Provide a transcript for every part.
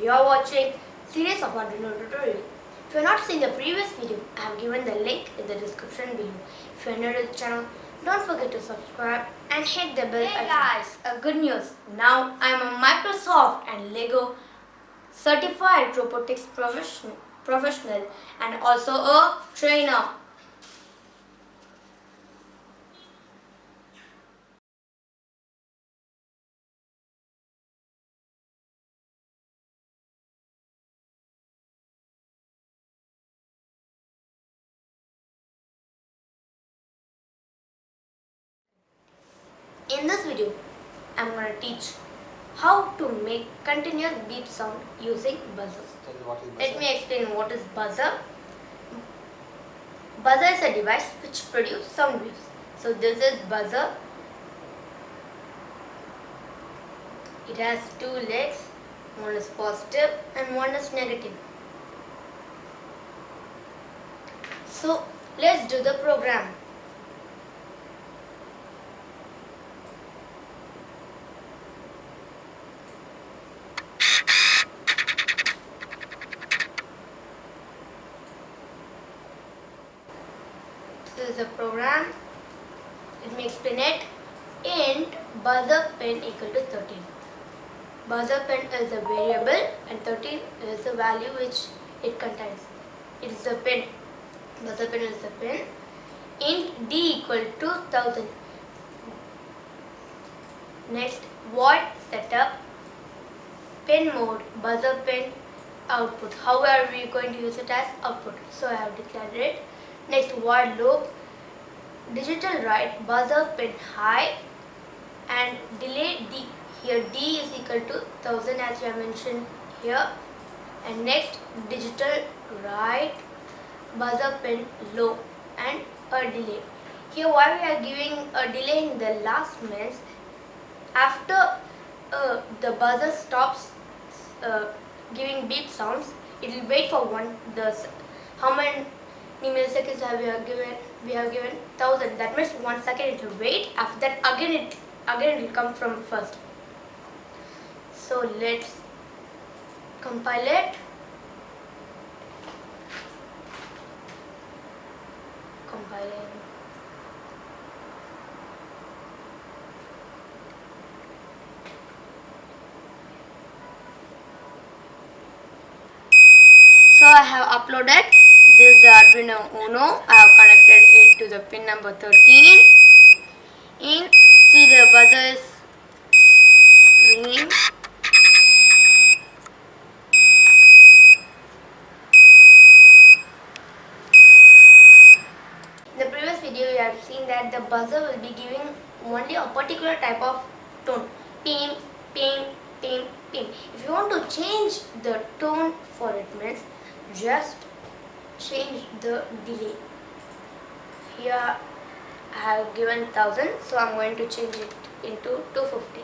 you are watching series of Arduino tutorial. If you have not seen the previous video, I have given the link in the description below. If you are new to the channel, don't forget to subscribe and hit the bell icon. Hey guys, good news. Now I am a Microsoft and Lego certified robotics professional and also a trainer. In this video, I am going to teach how to make continuous beep sound using buzzers. Let me explain what is buzzer. Buzzer is a device which produces sound waves. So this is buzzer. It has two legs. One is positive and one is negative. So let's do the program. This is the program. Let me explain it. Int buzzer pin equal to 13. Buzzer pin is a variable and 13 is the value which it contains. It is the pin. Buzzer pin is the pin. Int d equal to 1000. Next, void setup, pin mode, buzzer pin, output. How are we going to use it as output? So I have declared it. Next, void loop, digital write, buzzer pin high and delay d. Here d is equal to 1000 as we have mentioned here. And next, digital write, buzzer pin low and a delay. Here why we are giving a delay in the last means after the buzzer stops giving beep sounds, it will wait for how many milliseconds have we given? We have given 1000. That means 1 second it will wait. After that again it will come from first. So let's compile it. Compiling. So I have uploaded this is the Arduino Uno. I have connected it to the pin number 13. See the buzzer is ringing. In the previous video you have seen that the buzzer will be giving only a particular type of tone. Ping, ping, ping, ping. If you want to change the tone for it means just change the delay. Here I have given 1000, so I am going to change it into 250.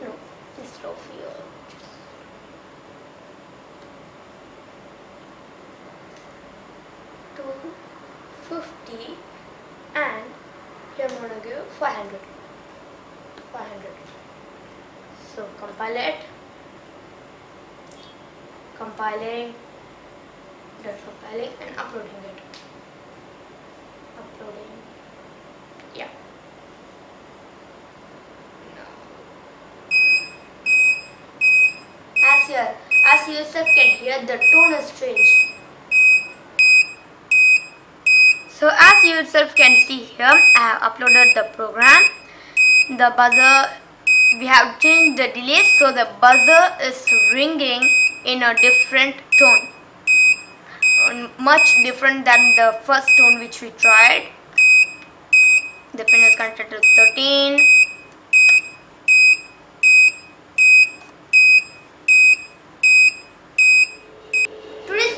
No, instead of here. 250 and here I'm going to give 500. So compile it. Compiling, done compiling and uploading it. Yeah. As you yourself can hear, the tone is changed. So as you yourself can see here, I have uploaded the program. The buzzer, we have changed the delay, so the buzzer is ringing in a different tone, much different than the first tone which we tried. The pin is connected to 13. Today's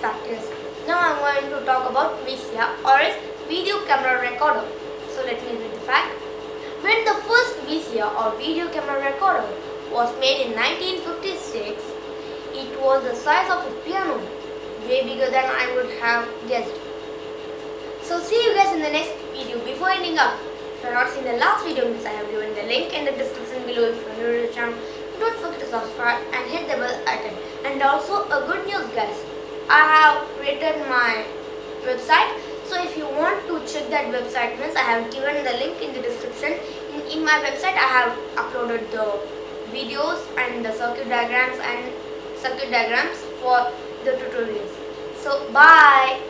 fact is now I'm going to talk about VCR or its video camera recorder. So let me read the fact. When the first VCR or video camera recorder was made in 1956, it was the size of a piano, way bigger than I would have guessed. So see you guys in the next video. Before ending up, if you are not seen the last video, means I have given the link in the description below. If you are new to the channel, don't forget to subscribe and hit the bell icon. And also a good news, guys, I have created my website. So if you want to check that website, means I have given the link in the description. In my website I have uploaded the videos and the circuit diagrams for the tutorials. So bye.